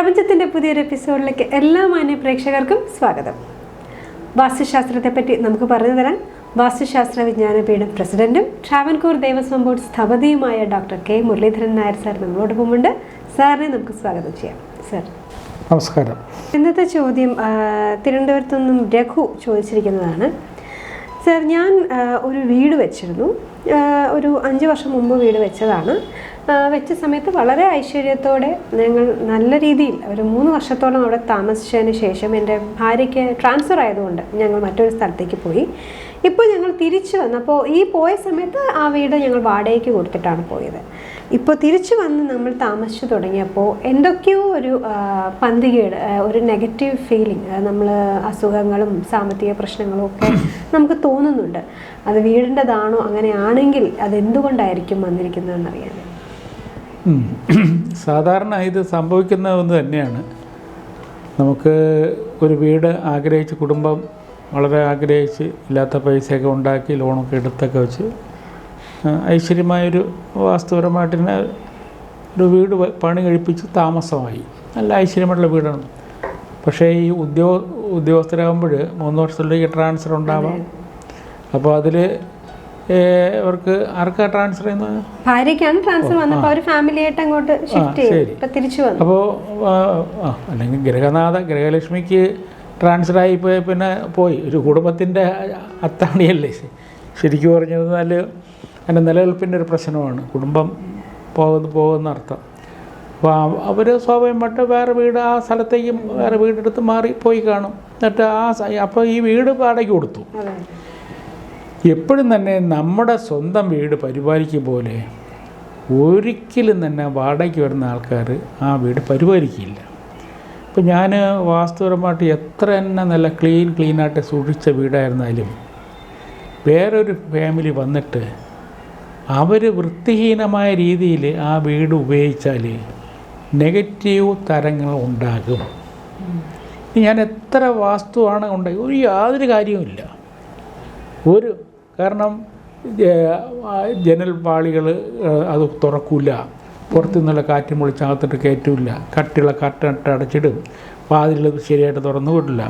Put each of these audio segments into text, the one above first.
പ്രപഞ്ചത്തിൻ്റെ പുതിയൊരു എപ്പിസോഡിലേക്ക് എല്ലാ മാന്യ പ്രേക്ഷകർക്കും സ്വാഗതം. വാസ്തുശാസ്ത്രത്തെപ്പറ്റി നമുക്ക് പറഞ്ഞു തരാൻ വാസ്തുശാസ്ത്ര വിജ്ഞാനപീഠം പ്രസിഡന്റും ട്രാവൻകൂർ ദേവസ്വം ബോർഡ് സ്ഥപതിയുമായ doctor K Muraleedharan Nair sir നമ്മളോടൊപ്പമുണ്ട്. സാറിനെ നമുക്ക് സ്വാഗതം ചെയ്യാം. സാർ നമസ്കാരം. ഇന്നത്തെ ചോദ്യം തിരുവനന്തപുരത്തു നിന്നും രഘു ചോദിച്ചിരിക്കുന്നതാണ്. സാർ, ഞാൻ ഒരു വീട് വെച്ചിരുന്നു. ഒരു 5 വർഷം മുമ്പ് വീട് വെച്ചതാണ്. വെച്ച സമയത്ത് വളരെ ഐശ്വര്യത്തോടെ ഞങ്ങൾ നല്ല രീതിയിൽ ഒരു 3 വർഷത്തോളം അവിടെ താമസിച്ചതിന് ശേഷം എൻ്റെ ഭാര്യയ്ക്ക് ട്രാൻസ്ഫർ ആയതുകൊണ്ട് ഞങ്ങൾ മറ്റൊരു സ്ഥലത്തേക്ക് പോയി. ഇപ്പോൾ ഞങ്ങൾ തിരിച്ചു വന്നപ്പോൾ ഈ പോയ സമയത്ത് ആ വീട് ഞങ്ങൾ വാടകയ്ക്ക് കൊടുത്തിട്ടാണ് പോയത്. ഇപ്പോൾ തിരിച്ചു വന്ന് നമ്മൾ താമസിച്ചു തുടങ്ങിയപ്പോൾ എന്തൊക്കെയോ ഒരു പന്തികേട്, ഒരു നെഗറ്റീവ് ഫീലിംഗ്, നമ്മൾ അസുഖങ്ങളും സാമ്പത്തിക പ്രശ്നങ്ങളും ഒക്കെ നമുക്ക് തോന്നുന്നുണ്ട്. അത് വീടിൻ്റെതാണോ, അങ്ങനെയാണെങ്കിൽ അതെന്തുകൊണ്ടായിരിക്കും വന്നിരിക്കുന്നതെന്നറിയാൻ. സാധാരണ ഇത് സംഭവിക്കുന്ന ഒന്ന് തന്നെയാണ്. നമുക്ക് ഒരു വീട് ആഗ്രഹിച്ച്, കുടുംബം വളരെ ആഗ്രഹിച്ച് ഇല്ലാത്ത പൈസയൊക്കെ ഉണ്ടാക്കി ലോണൊക്കെ എടുത്തൊക്കെ വെച്ച് ഐശ്വര്യമായൊരു വാസ്തുപരമായിട്ട് തന്നെ ഒരു വീട് പണി കഴിപ്പിച്ച് താമസമായി. നല്ല ഐശ്വര്യമായിട്ടുള്ള വീടാണ്. പക്ഷേ ഈ ഉദ്യോഗസ്ഥരാകുമ്പോൾ 3 വർഷത്തിലേക്ക് ട്രാൻസ്ഫർ ഉണ്ടാവാം. അപ്പോൾ അതിൽ അവർക്ക് ആർക്കാ ട്രാൻസ്ഫർ ചെയ്യുന്നത്? ഭാര്യയ്ക്കാണ് ട്രാൻസ്ഫർ വന്നപ്പോൾ അവർ ഫാമിലിയായിട്ട് അങ്ങോട്ട് ഷിഫ്റ്റ് ചെയ്തു, തിരിച്ചു വന്നു. അപ്പോൾ അല്ലെങ്കിൽ ഗൃഹലക്ഷ്മിക്ക് ട്രാൻസ്ഫർ ആയിപ്പോയി, പിന്നെ പോയി. ഒരു കുടുംബത്തിൻ്റെ അത്താണിയല്ലേ ശരിക്കും പറഞ്ഞാൽ. അതിൻ്റെ നിലനിൽപ്പിൻ്റെ ഒരു പ്രശ്നമാണ് കുടുംബം പോകുന്ന അർത്ഥം. അപ്പോൾ അവർ സ്വാഭാവികമായിട്ട് വേറെ വീട്, ആ സ്ഥലത്തേക്ക് വേറെ വീടെടുത്ത് പോയി കാണും. എന്നിട്ട് അപ്പോൾ ഈ വീട് വാടകയ്ക്ക് കൊടുത്തു. എപ്പോഴും തന്നെ നമ്മുടെ സ്വന്തം വീട് പരിപാലിക്കും പോലെ ഒരിക്കലും തന്നെ വാടകയ്ക്ക് വരുന്ന ആൾക്കാർ ആ വീട് പരിപാലിക്കില്ല. ഇപ്പം ഞാൻ വാസ്തുപരമായിട്ട് എത്ര തന്നെ നല്ല ക്ലീനായിട്ട് സൂക്ഷിച്ച വീടായിരുന്നാലും വേറൊരു ഫാമിലി വന്നിട്ട് അവർ വൃത്തിഹീനമായ രീതിയിൽ ആ വീട് ഉപയോഗിച്ചാൽ നെഗറ്റീവ് തരങ്ങൾ ഉണ്ടാകും. ഞാൻ എത്ര വാസ്തുവാണ് ഉണ്ടായി യാതൊരു കാര്യവുമില്ല. കാരണം ജനൽ പാളികൾ അത് തുറക്കില്ല, പുറത്തു നിന്നുള്ള കാറ്റും പൊളിച്ചകത്തിട്ട് കയറ്റില്ല, കട്ടിയുള്ള കട്ടിട്ട് അടച്ചിടും, വാതിലുകൾ ശരിയായിട്ട് തുറന്നു വിടില്ല.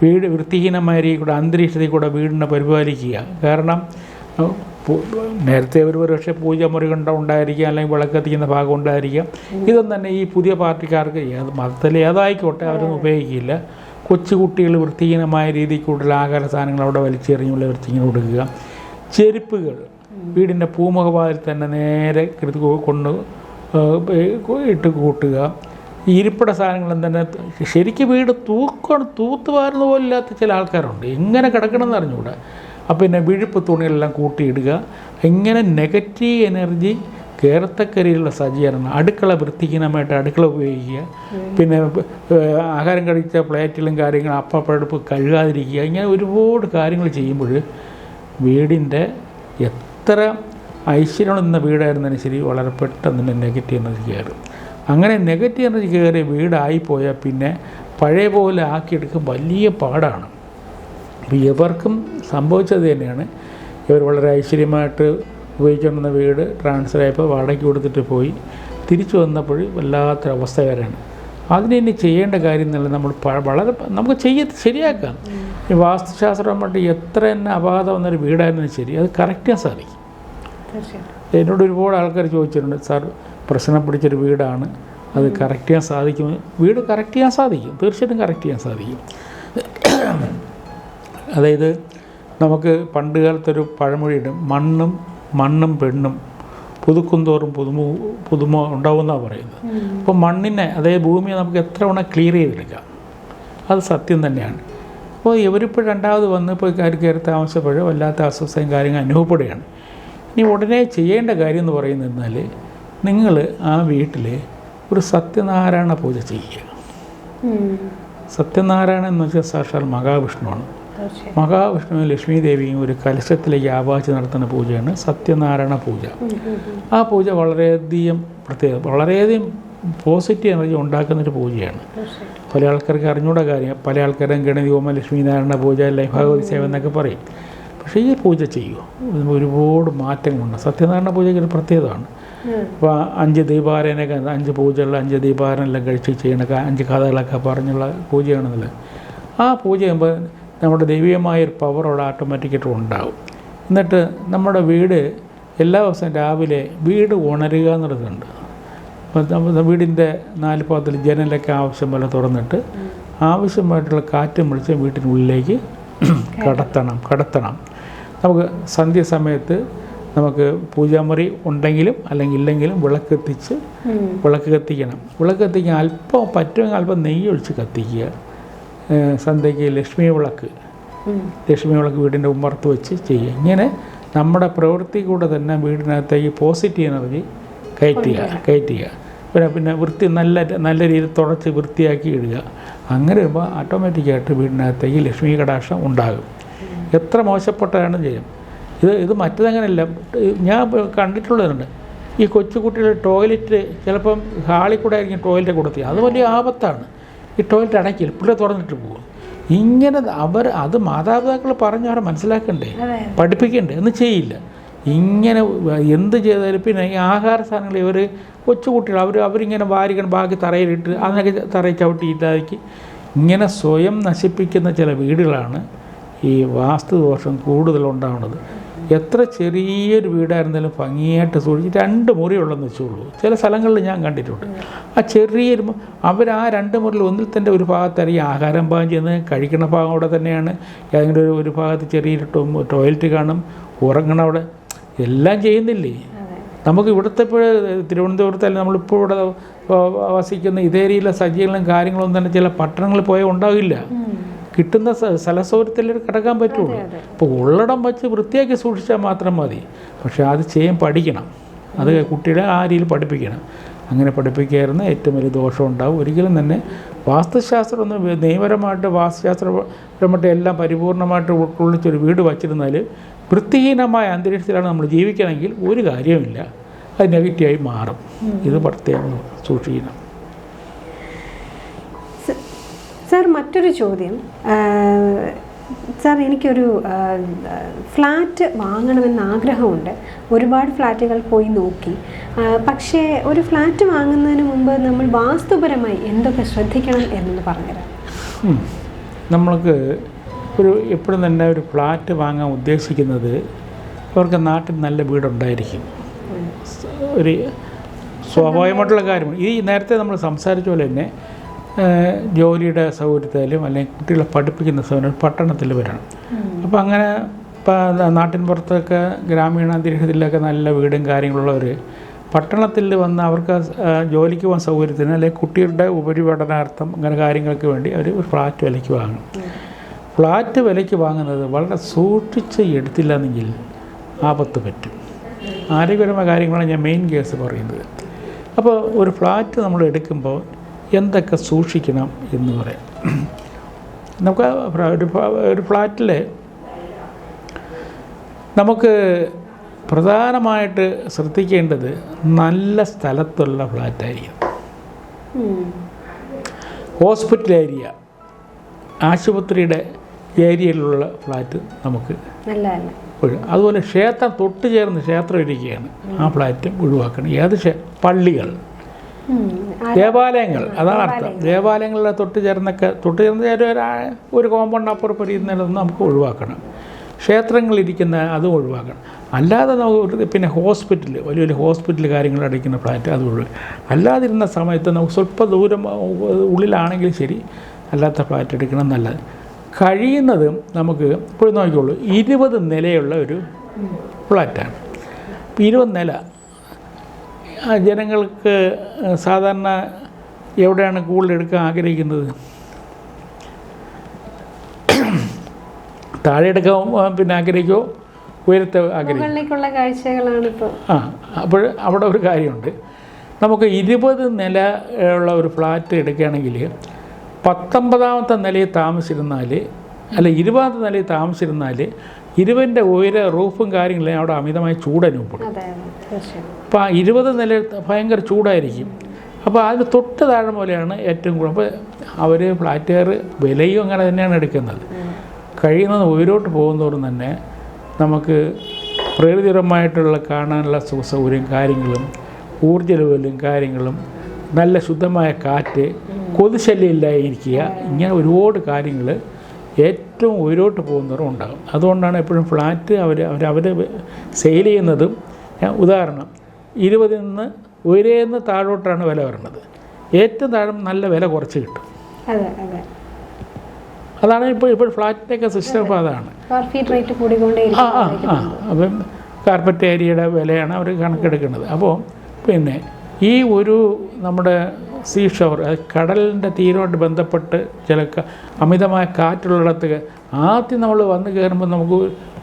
വീട് വൃത്തിഹീനമായ രീതിയിൽ കൂടെ, അന്തരീക്ഷത്തിൽ കൂടെ വീടിനെ പരിപാലിക്കുക. കാരണം നേരത്തെ ഒരു പക്ഷേ പൂജമുറി ഉണ്ടായിരിക്കാം, അല്ലെങ്കിൽ വിളക്കത്തിക്കുന്ന ഭാഗം ഉണ്ടായിരിക്കാം. ഇതൊന്നും തന്നെ ഈ പുതിയ പാർട്ടിക്കാർക്ക് മതത്തിൽ ഏതായിക്കോട്ടെ അവരൊന്നും ഉപയോഗിക്കില്ല. കൊച്ചുകുട്ടികൾ വൃത്തിഹീനമായ രീതിയിൽ കൂടുതൽ ആഹാര സാധനങ്ങൾ അവിടെ വലിച്ചെറിഞ്ഞുള്ള വൃത്തിങ്ങനെ കൊടുക്കുക. ചെരുപ്പുകൾ വീടിൻ്റെ പൂമുഖവാതിൽ തന്നെ നേരെ കൊണ്ട് ഇട്ട് കൂട്ടുക. ഇരിപ്പിട സാധനങ്ങളും തന്നെ ശരിക്കും വീട് തൂത്തുവാരുന്ന പോലില്ലാത്ത ചില ആൾക്കാരുണ്ട്. എങ്ങനെ കിടക്കണമെന്ന് അറിഞ്ഞുകൂടാ. അപ്പം പിന്നെ വിഴുപ്പ് തുണികളെല്ലാം കൂട്ടിയിടുക. ഇങ്ങനെ നെഗറ്റീവ് എനർജി കയറത്തക്കരിയുള്ള സജ്ജീകരണം. അടുക്കള വൃത്തിഹീനമായിട്ട് അടുക്കള ഉപയോഗിക്കുക. പിന്നെ ആഹാരം കഴിച്ച പ്ലേറ്റിലും കാര്യങ്ങളും അപ്പടുപ്പ് കഴുകാതിരിക്കുക. ഇങ്ങനെ ഒരുപാട് കാര്യങ്ങൾ ചെയ്യുമ്പോൾ വീടിൻ്റെ എത്ര ഐശ്വര്യം എന്ന വീടായിരുന്നതിന് ശരി വളരെ പെട്ടെന്ന് തന്നെ നെഗറ്റീവ് എനർജി കയറും. അങ്ങനെ നെഗറ്റീവ് എനർജി കയറി വീടായിപ്പോയാൽ പിന്നെ പഴയ പോലെ ആക്കിയെടുക്കാൻ വലിയ പാടാണ്. അപ്പോൾ ഇവർക്കും സംഭവിച്ചത് തന്നെയാണ്. ഇവർ വളരെ ഐശ്വര്യമായിട്ട് ഉപയോഗിച്ചുകൊണ്ടിരുന്ന വീട് ട്രാൻസ്ഫർ ആയപ്പോൾ വാടകയ്ക്ക് കൊടുത്തിട്ട് പോയി. തിരിച്ചു വന്നപ്പോൾ വല്ലാത്തൊരവസ്ഥ വരെയാണ്. അതിന് ഇനി ചെയ്യേണ്ട കാര്യം എന്നല്ല, നമ്മൾ നമുക്ക് ശരിയാക്കാം. ഈ വാസ്തുശാസ്ത്രമായിട്ട് എത്ര തന്നെ അപാകത വന്നൊരു വീടായിരുന്നാലും ശരി, അത് കറക്റ്റ് ചെയ്യാൻ സാധിക്കും. എന്നോട് ഒരുപാട് ആൾക്കാർ ചോദിച്ചിട്ടുണ്ട്, സാർ പ്രശ്നം പിടിച്ചൊരു വീടാണ്, അത് കറക്റ്റ് ചെയ്യാൻ സാധിക്കും? വീട് കറക്റ്റ് ചെയ്യാൻ സാധിക്കും, തീർച്ചയായിട്ടും കറക്റ്റ് ചെയ്യാൻ സാധിക്കും. അതായത് നമുക്ക് പണ്ട് കാലത്തൊരു പഴമൊഴിയുണ്ട്, മണ്ണും പെണ്ണും പുതുക്കുന്തോറും പുതുമ ഉണ്ടാവുമെന്നാണ് പറയുന്നത്. അപ്പോൾ മണ്ണിനെ, അതായത് ഭൂമിയെ നമുക്ക് എത്ര വേണം ക്ലിയർ ചെയ്തെടുക്കാം, അത് സത്യം തന്നെയാണ്. അപ്പോൾ ഇവരിപ്പോൾ രണ്ടാമത് വന്നിപ്പോൾ കയറി താമസപ്പോഴും വല്ലാത്ത അസ്വസ്ഥയും കാര്യങ്ങൾ അനുഭവപ്പെടുകയാണ്. ഇനി ഉടനെ ചെയ്യേണ്ട കാര്യം എന്ന് പറയുന്നതിനാൽ നിങ്ങൾ ആ വീട്ടിൽ ഒരു സത്യനാരായണ പൂജ ചെയ്യുക. സത്യനാരായണൻ എന്ന് വെച്ചാൽ സാക്ഷാൽ മഹാവിഷ്ണുവാണ്. മഹാവിഷ്ണുവും ലക്ഷ്മി ദേവിയും ഒരു കലശത്തിലേക്ക് ആവാഹിച്ച് നടത്തുന്ന പൂജയാണ് സത്യനാരായണ പൂജ. ആ പൂജ വളരെയധികം വളരെയധികം പോസിറ്റീവ് എനർജി ഉണ്ടാക്കുന്നൊരു പൂജയാണ്. പല ആൾക്കാർക്ക് അറിഞ്ഞൂടെ കാര്യം. പല ആൾക്കാരും ഗണതി ഹോമം, ലക്ഷ്മി നാരായണ പൂജ, അല്ലെങ്കിൽ ഭഗവതി സേവ എന്നൊക്കെ പറയും. പക്ഷേ ഈ പൂജ ചെയ്യൂ, ഒരുപാട് മാറ്റങ്ങളുണ്ട്. സത്യനാരായണ പൂജയ്ക്ക് ഒരു പ്രത്യേകതയാണ്. അപ്പോൾ 5 ദീപാരാധനയൊക്കെ 5 പൂജകൾ 5 ദീപാരാധനെല്ലാം കഴിച്ച് ചെയ്യണ 5 കഥകളൊക്കെ പറഞ്ഞുള്ള പൂജയാണെന്നല്ലേ. ആ പൂജ ചെയ്യുമ്പോൾ നമ്മുടെ ദൈവീയമായൊരു പവർ അവിടെ ഓട്ടോമാറ്റിക്കായിട്ട് ഉണ്ടാകും. എന്നിട്ട് നമ്മുടെ വീട് എല്ലാ ദിവസവും രാവിലെ വീട് ഉണരുക എന്നുള്ളതുണ്ട്. അപ്പോൾ വീടിൻ്റെ 4 ഭാഗത്തിൽ ജനലൊക്കെ ആവശ്യം പോലെ തുറന്നിട്ട് ആവശ്യമായിട്ടുള്ള കാറ്റും വിളിച്ച് വീട്ടിനുള്ളിലേക്ക് കടത്തണം. നമുക്ക് സന്ധ്യസമയത്ത് നമുക്ക് പൂജാമുറി ഉണ്ടെങ്കിലും അല്ലെങ്കിൽ ഇല്ലെങ്കിലും വിളക്ക് കത്തിക്കണം. വിളക്ക് കത്തിക്കാൻ അല്പം പറ്റുമെങ്കിൽ അല്പം നെയ്യ് ഒഴിച്ച് കത്തിക്കുക. സന്ധ്യയ്ക്ക് ലക്ഷ്മി വിളക്ക് വീടിൻ്റെ ഉമ്മർത്ത് വെച്ച് ചെയ്യുക. ഇങ്ങനെ നമ്മുടെ പ്രവൃത്തി കൂടെ തന്നെ വീടിനകത്തേക്ക് പോസിറ്റീവ് എനർജി കയറ്റുക. പിന്നെ നല്ല രീതിയിൽ തുടച്ച് വൃത്തിയാക്കി ഇടുക. അങ്ങനെ വരുമ്പോൾ ഓട്ടോമാറ്റിക്കായിട്ട് വീടിനകത്തേക്ക് ലക്ഷ്മി കടാക്ഷം ഉണ്ടാകും. എത്ര മോശപ്പെട്ടതാണ് ചെയ്യും. ഇത് മറ്റതങ്ങനെയല്ല. ഞാൻ കണ്ടിട്ടുള്ളതുണ്ട്, ഈ കൊച്ചുകുട്ടികൾ ടോയ്ലറ്റ് ചിലപ്പം ഹാളിൽ കൂടെ ആയിരിക്കും ടോയ്ലറ്റ് കൊടുത്തി, അത് വലിയ ആപത്താണ്. ഈ ടോയ്ലറ്റ് അടയ്ക്കില്ല, പിള്ളേർ തുറന്നിട്ട് പോകും. ഇങ്ങനെ അത് മാതാപിതാക്കൾ പറഞ്ഞ് അവരെ മനസ്സിലാക്കണ്ടേ, പഠിപ്പിക്കണ്ടേ, ഒന്നും ചെയ്യില്ല. ഇങ്ങനെ എന്ത് ചെയ്താലും പിന്നെ ഈ ആഹാര സാധനങ്ങൾ ഇവർ കൊച്ചുകുട്ടികൾ അവരിങ്ങനെ വാരിക്കണം, ബാക്കി തറയിലിട്ട് അതിനൊക്കെ തറയിൽ ചവിട്ടിയിട്ടാക്കി ഇങ്ങനെ സ്വയം നശിപ്പിക്കുന്ന ചില വീടുകളാണ് ഈ വാസ്തുദോഷം കൂടുതലുണ്ടാവുന്നത്. എത്ര ചെറിയൊരു വീടായിരുന്നാലും ഭംഗിയായിട്ട് സൂക്ഷിച്ച് 2 മുറിയുള്ളതെന്ന് വെച്ചുള്ളൂ. ചില സ്ഥലങ്ങളിൽ ഞാൻ കണ്ടിട്ടുണ്ട്. ആ ചെറിയൊരു അവർ ആ 2 മുറിയിൽ ഒന്നിൽ തന്നെ ഒരു ഭാഗത്തായിരിക്കും ആഹാരം പാകം ചെയ്യുന്നത്, കഴിക്കുന്ന ഭാഗം അവിടെ തന്നെയാണ്. ഏതെങ്കിലും ഒരു ഭാഗത്ത് ചെറിയൊരു ടോയ്ലറ്റ് കാണും, ഉറങ്ങണം അവിടെ, എല്ലാം ചെയ്യുന്നില്ലേ. നമുക്ക് ഇവിടുത്തെ ഇപ്പോൾ തിരുവനന്തപുരത്തല്ല നമ്മളിപ്പോൾ ഇവിടെ വസിക്കുന്ന ഇതേ രീതിയിലുള്ള സജ്ജീകരണം കാര്യങ്ങളൊന്നും തന്നെ ചില പട്ടണങ്ങളിൽ പോയാൽ ഉണ്ടാവില്ല. കിട്ടുന്ന സ്ഥലസൗകര്യത്തിൽ കിടക്കാൻ പറ്റുള്ളൂ. അപ്പോൾ ഉള്ളിടം വെച്ച് വൃത്തിയാക്കി സൂക്ഷിച്ചാൽ മാത്രം മതി. പക്ഷേ അത് ചെയ്യാൻ പഠിക്കണം. അത് കുട്ടികളെ ആ രീതിയിൽ പഠിപ്പിക്കണം. അങ്ങനെ പഠിപ്പിക്കാതിരുന്ന ഏറ്റവും വലിയ ദോഷം ഉണ്ടാവും. ഒരിക്കലും തന്നെ വാസ്തുശാസ്ത്രം ഒന്ന് നിയമപരമായിട്ട് വാസ്തുശാസ്ത്രപരമായിട്ട് എല്ലാം പരിപൂർണമായിട്ട് ഉൾക്കൊള്ളിച്ചൊരു വീട് വച്ചിരുന്നാൽ വൃത്തിഹീനമായ അന്തരീക്ഷത്തിലാണ് നമ്മൾ ജീവിക്കണമെങ്കിൽ ഒരു കാര്യവുമില്ല, അത് നെഗറ്റീവായി മാറും. ഇത് പ്രത്യേകം സൂക്ഷിക്കണം. സാർ, മറ്റൊരു ചോദ്യം. സാർ, എനിക്കൊരു ഫ്ലാറ്റ് വാങ്ങണമെന്ന് ആഗ്രഹമുണ്ട്. ഒരുപാട് ഫ്ലാറ്റുകൾ പോയി നോക്കി. പക്ഷേ ഒരു ഫ്ലാറ്റ് വാങ്ങുന്നതിന് മുമ്പ് നമ്മൾ വാസ്തുപരമായി എന്തൊക്കെ ശ്രദ്ധിക്കണം എന്നൊന്ന് പറഞ്ഞുതരാം. നമ്മൾക്ക് എപ്പോഴും തന്നെ ഒരു ഫ്ലാറ്റ് വാങ്ങാൻ ഉദ്ദേശിക്കുന്നത് അവർക്ക് നാട്ടിൽ നല്ല വീടുണ്ടായിരിക്കും. ഒരു സ്വാഭാവികമായിട്ടുള്ള കാര്യമാണ്. ഈ നേരത്തെ നമ്മൾ സംസാരിച്ച പോലെ തന്നെ ജോലിയുടെ സൗകര്യത്തിലും അല്ലെങ്കിൽ കുട്ടികളെ പഠിപ്പിക്കുന്ന സൗകര്യം പട്ടണത്തിൽ വരണം. അപ്പോൾ അങ്ങനെ നാട്ടിൻ പുറത്തൊക്കെ ഗ്രാമീണ അന്തരീക്ഷത്തിലൊക്കെ നല്ല വീടും കാര്യങ്ങളുള്ളവർ പട്ടണത്തിൽ വന്ന് അവർക്ക് ജോലിക്ക് പോകാൻ സൗകര്യത്തിന് അല്ലെങ്കിൽ കുട്ടികളുടെ ഉപരിപഠനാർത്ഥം അങ്ങനെ കാര്യങ്ങൾക്ക് വേണ്ടി അവർ ഒരു ഫ്ലാറ്റ് വിലയ്ക്ക് വാങ്ങും. ഫ്ലാറ്റ് വിലയ്ക്ക് വാങ്ങുന്നത് വളരെ സൂക്ഷിച്ച് എടുത്തില്ലെന്നെങ്കിൽ ആപത്ത് പറ്റും. ആരോഗ്യപരമായ കാര്യങ്ങളാണ് ഞാൻ മെയിൻ കേസ് പറയുന്നത്. അപ്പോൾ ഒരു ഫ്ലാറ്റ് നമ്മൾ എടുക്കുമ്പോൾ എന്തൊക്കെ സൂക്ഷിക്കണം എന്ന് പറയാം. നമുക്ക് ഒരു ഫ്ലാറ്റിൽ നമുക്ക് പ്രധാനമായിട്ട് ശ്രദ്ധിക്കേണ്ടത് നല്ല സ്ഥലത്തുള്ള ഫ്ലാറ്റായിരിക്കും. ഹോസ്പിറ്റൽ ഏരിയ, ആശുപത്രിയുടെ ഏരിയയിലുള്ള ഫ്ലാറ്റ് നമുക്ക് അതുപോലെ ക്ഷേത്രം തൊട്ട് ചേർന്ന് ക്ഷേത്രം ഇരിക്കുകയാണ്, ആ ഫ്ലാറ്റും ഒഴിവാക്കണം. ഏത് പള്ളികൾ, ദേവാലയങ്ങൾ, അതാണ് അർത്ഥം. ദേവാലയങ്ങളിലെ തൊട്ട് ചേർന്ന് ഒരു കോമ്പൗണ്ട് അപ്പുറം ഇരിക്കുന്നതൊന്നും നമുക്ക് ഒഴിവാക്കണം. ക്ഷേത്രങ്ങളിരിക്കുന്ന അതും ഒഴിവാക്കണം. അല്ലാതെ നമുക്ക് പിന്നെ ഹോസ്പിറ്റൽ, വലിയ ഹോസ്പിറ്റൽ കാര്യങ്ങൾ അടയ്ക്കുന്ന ഫ്ലാറ്റ് അത് ഒഴിവാക്കണം. അല്ലാതിരുന്ന സമയത്ത് നമുക്ക് സ്വല്പം ദൂരം ഉള്ളിലാണെങ്കിലും ശരി അല്ലാത്ത ഫ്ലാറ്റ് എടുക്കണം നല്ലത്. കഴിയുന്നതും നമുക്ക് ഇപ്പോഴും നോക്കിക്കോളൂ, 20 നിലയുള്ള ഒരു ഫ്ലാറ്റാണ്. 20 നില ജനങ്ങൾക്ക് സാധാരണ എവിടെയാണ് കൂടുതൽ എടുക്കാൻ ആഗ്രഹിക്കുന്നത്? താഴെ എടുക്കാൻ പിന്നെ ആഗ്രഹിക്കുമോ, ഉയരത്തെ ആഗ്രഹിക്കുള്ള കാഴ്ചകളാണ് ഇപ്പോൾ. അപ്പോൾ അവിടെ ഒരു കാര്യമുണ്ട്. നമുക്ക് 20 നില ഉള്ള ഒരു ഫ്ലാറ്റ് എടുക്കുകയാണെങ്കിൽ 19ാമത്തെ നിലയിൽ താമസിച്ചിരുന്നാൽ അല്ല 20ാമത്തെ നിലയിൽ താമസിച്ചിരുന്നാൽ 20ൻ്റെ ഉയര റൂഫും കാര്യങ്ങളും അവിടെ അമിതമായി ചൂട് അനുഭവപ്പെടും. അപ്പോൾ ആ 20 നില ഭയങ്കര ചൂടായിരിക്കും. അപ്പോൾ അതിന് തൊട്ട് താഴെ പോലെയാണ് ഏറ്റവും കൂടുതൽ. അപ്പോൾ അവർ ഫ്ലാറ്റുകാർ വിലയും അങ്ങനെ തന്നെയാണ് എടുക്കുന്നത്. കഴിയുന്നത് ഉയരോട്ട് പോകുന്നതോറും തന്നെ നമുക്ക് പ്രകൃതിപരമായിട്ടുള്ള കാണാനുള്ള സുഖസൗകര്യം കാര്യങ്ങളും ഊർജ്ജ ലെവലും കാര്യങ്ങളും നല്ല ശുദ്ധമായ കാറ്റ് കൊതുശല്യമില്ലായിരിക്കുക ഇങ്ങനെ ഒരുപാട് കാര്യങ്ങൾ ഏറ്റവും ഉയരോട്ട് പോകുന്നവരും ഉണ്ടാകും. അതുകൊണ്ടാണ് എപ്പോഴും ഫ്ലാറ്റ് അവർ സെയിൽ ചെയ്യുന്നതും ഉദാഹരണം 20 നിന്ന് ഉയരേന്ന് താഴോട്ടാണ് വില വരുന്നത്. ഏറ്റവും താഴെ നല്ല വില കുറച്ച് കിട്ടും. അതാണ് ഇപ്പോൾ ഫ്ലാറ്റിൻ്റെയൊക്കെ സിസ്റ്റം. ഇപ്പോൾ അതാണ് അപ്പം കാർപ്പറ്റ് ഏരിയയുടെ വിലയാണ് അവർ കണക്കെടുക്കുന്നത്. അപ്പോൾ പിന്നെ ഈ ഒരു നമ്മുടെ സീ ഷോർ കടലിൻ്റെ തീരമായിട്ട് ബന്ധപ്പെട്ട് ചില അമിതമായ കാറ്റുള്ളിടത്ത് ആദ്യം നമ്മൾ വന്ന് കയറുമ്പോൾ നമുക്ക്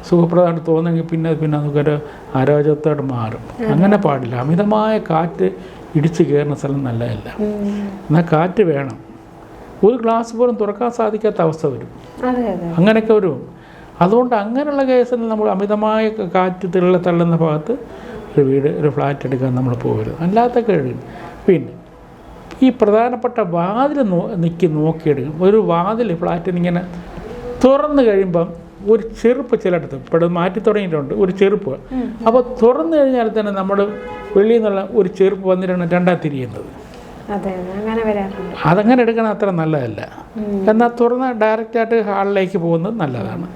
സുഖപ്രദമായിട്ട് തോന്നുമെങ്കിൽ പിന്നെ നമുക്കൊരു അരോചകത്തോട് മാറും. അങ്ങനെ പാടില്ല. അമിതമായ കാറ്റ് ഇടിച്ച് കയറുന്ന സ്ഥലം നല്ലതല്ല. എന്നാൽ കാറ്റ് വേണം. ഒരു ഗ്ലാസ് പോലും തുറക്കാൻ സാധിക്കാത്ത അവസ്ഥ വരും. അങ്ങനെയൊക്കെ വരും. അതുകൊണ്ട് അങ്ങനെയുള്ള കേസിൽ നമ്മൾ അമിതമായ കാറ്റ് തള്ളുന്ന ഭാഗത്ത് ഒരു ഫ്ലാറ്റ് എടുക്കാൻ നമ്മൾ പോകരുത്. അല്ലാത്ത കഴിയും. പിന്നെ ഈ പ്രധാനപ്പെട്ട വാതിൽ നോക്കിയെടുക്കും. ഒരു വാതിൽ ഫ്ലാറ്റിന് ഇങ്ങനെ തുറന്നു കഴിയുമ്പം ഒരു ചെറുപ്പ് ചിലയിടത്ത് ഇപ്പോൾ മാറ്റി തുടങ്ങിയിട്ടുണ്ട് ഒരു ചെറുപ്പ്. അപ്പോൾ തുറന്നു കഴിഞ്ഞാൽ തന്നെ നമ്മൾ വെളിയിൽ നിന്നുള്ള ഒരു ചെറുപ്പ് വന്നിട്ടാണ് രണ്ടാം തിരിയുന്നത്. അതങ്ങനെ എടുക്കണം അത്ര നല്ലതല്ല. എന്നാൽ തുറന്ന് ഡയറക്റ്റായിട്ട് ഹാളിലേക്ക് പോകുന്നത് നല്ലതാണ്.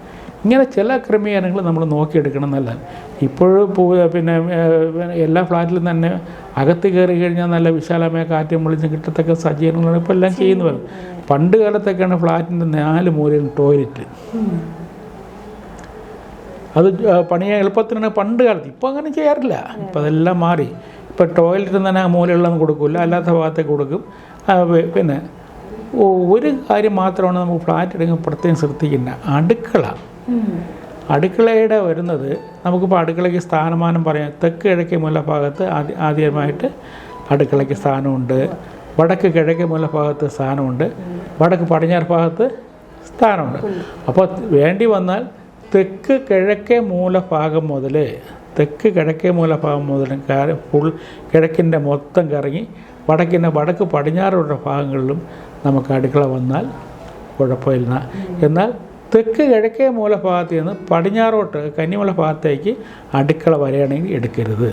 ഇങ്ങനെ ചില ക്രമീകരണങ്ങൾ നമ്മൾ നോക്കിയെടുക്കണം നല്ലതാണ്. ഇപ്പോഴും പിന്നെ എല്ലാ ഫ്ലാറ്റിലും തന്നെ അകത്ത് കയറി കഴിഞ്ഞാൽ നല്ല വിശാലമായ കാറ്റും വെളിച്ചം കിട്ടത്തക്ക സജ്ജീകരണങ്ങളാണ് ഇപ്പോൾ എല്ലാം ചെയ്യുന്നത്. പണ്ട് കാലത്തൊക്കെയാണ് ഫ്ലാറ്റിൻ്റെ 4 മൂലയിൽ ടോയ്ലറ്റ്. അത് പണിയാൻ എളുപ്പത്തിനാണ് പണ്ട് കാലത്ത്. ഇപ്പോൾ അങ്ങനെ ചെയ്യാറില്ല. ഇപ്പോൾ അതെല്ലാം മാറി. ഇപ്പോൾ ടോയ്ലറ്റ് തന്നെ ആ മൂലയുള്ളതൊന്നും കൊടുക്കില്ല, അല്ലാത്ത ഭാഗത്തേക്ക് കൊടുക്കും. പിന്നെ ഒരു കാര്യം മാത്രമാണ് നമുക്ക് ഫ്ലാറ്റ് എടുക്കുമ്പോൾ പ്രത്യേകം ശ്രദ്ധിക്കുന്നത്, അടുക്കളയുടെ വരുന്നത്. നമുക്കിപ്പോൾ അടുക്കളയ്ക്ക് സ്ഥാനമാനം പറയാം. തെക്ക് കിഴക്കേ മൂല ഭാഗത്ത് ആദ്യമായിട്ട് അടുക്കളയ്ക്ക് സ്ഥാനമുണ്ട്, വടക്ക് കിഴക്കേ മൂല ഭാഗത്ത് സ്ഥാനമുണ്ട്, വടക്ക് പടിഞ്ഞാറ് ഭാഗത്ത് സ്ഥാനമുണ്ട്. അപ്പോൾ വേണ്ടി വന്നാൽ തെക്ക് കിഴക്കേ മൂലഭാഗം മുതൽ ഫുൾ കിഴക്കിൻ്റെ മൊത്തം കറങ്ങി വടക്ക് പടിഞ്ഞാറുള്ള ഭാഗങ്ങളിലും നമുക്ക് അടുക്കള വന്നാൽ കുഴപ്പമില്ല. എന്നാൽ തെക്ക് കിഴക്കേ മൂലഭാഗത്ത് നിന്ന് പടിഞ്ഞാറോട്ട് കന്നിമൂല ഭാഗത്തേക്ക് അടുക്കള വരികയാണെങ്കിൽ എടുക്കരുത്.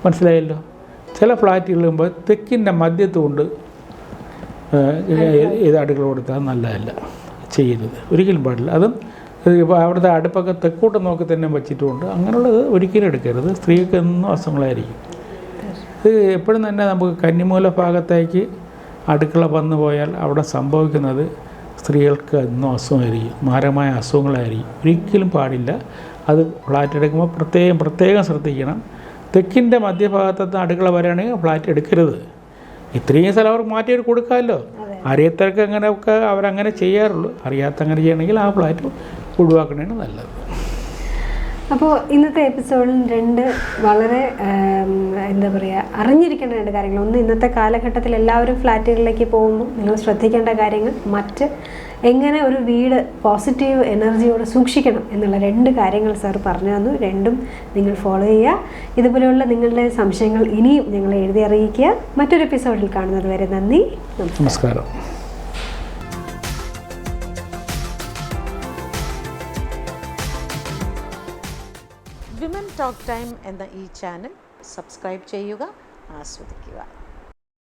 മനസ്സിലായല്ലോ? ചില ഫ്ലാറ്റുകളുമ്പോൾ തെക്കിൻ്റെ മധ്യത്തുകൊണ്ട് ഇത് അടുക്കള കൊടുത്താൽ നല്ലതല്ല, ചെയ്യരുത്, ഒരിക്കലും പാടില്ല. അതും ഇപ്പോൾ അവിടുത്തെ അടുപ്പൊക്കെ തെക്കോട്ട് നോക്കി തന്നെ വച്ചിട്ടുമുണ്ട്. അങ്ങനെയുള്ളത് ഒരിക്കലും എടുക്കരുത്. സ്ത്രീക്ക് എന്നും അസുഖങ്ങളായിരിക്കും. ഇത് എപ്പോഴും തന്നെ നമുക്ക് കന്നിമൂല ഭാഗത്തേക്ക് അടുക്കള വന്നു പോയാൽ അവിടെ സംഭവിക്കുന്നത് സ്ത്രീകൾക്ക് എന്നും അസുഖമായിരിക്കും, മാരകമായ അസുഖങ്ങളായിരിക്കും. ഒരിക്കലും പാടില്ല. അത് ഫ്ലാറ്റ് എടുക്കുമ്പോൾ പ്രത്യേകം ശ്രദ്ധിക്കണം. തെക്കിൻ്റെ മധ്യഭാഗത്ത് അടുക്കള വരികയാണെങ്കിൽ ഫ്ലാറ്റ് എടുക്കരുത്. ഇത്രയും സ്ഥലം അവർക്ക് മാറ്റി കൊടുക്കാമല്ലോ. അറിയാത്തവർക്ക് അങ്ങനെയൊക്കെ അവരങ്ങനെ ചെയ്യാറുള്ളൂ. അറിയാത്ത അങ്ങനെ ചെയ്യണമെങ്കിൽ ആ ഫ്ലാറ്റ് ഒഴിവാക്കണതാണ് നല്ലത്. അപ്പോൾ ഇന്നത്തെ എപ്പിസോഡിൽ 2 വളരെ എന്താ പറയുക അറിഞ്ഞിരിക്കേണ്ട 2 കാര്യങ്ങൾ. ഒന്ന്, ഇന്നത്തെ കാലഘട്ടത്തിൽ എല്ലാവരും ഫ്ലാറ്റുകളിലേക്ക് പോകുമ്പോൾ നിങ്ങൾ ശ്രദ്ധിക്കേണ്ട കാര്യങ്ങൾ. മറ്റ് എങ്ങനെ ഒരു വീട് പോസിറ്റീവ് എനർജിയോടെ സൂക്ഷിക്കണം എന്നുള്ള 2 കാര്യങ്ങൾ സാർ പറഞ്ഞു തന്നു. 2ഉം നിങ്ങൾ ഫോളോ ചെയ്യുക. ഇതുപോലെയുള്ള നിങ്ങളുടെ സംശയങ്ങൾ ഇനിയും ഞങ്ങളെ എഴുതി അറിയിക്കുക. മറ്റൊരു എപ്പിസോഡിൽ കാണുന്നത് വരെ നന്ദി, നമസ്കാരം. വിമൻ ടോക്ക് ടൈം എന്ന ഈ ചാനൽ സബ്സ്ക്രൈബ് ചെയ്യുക, ആസ്വദിക്കുക.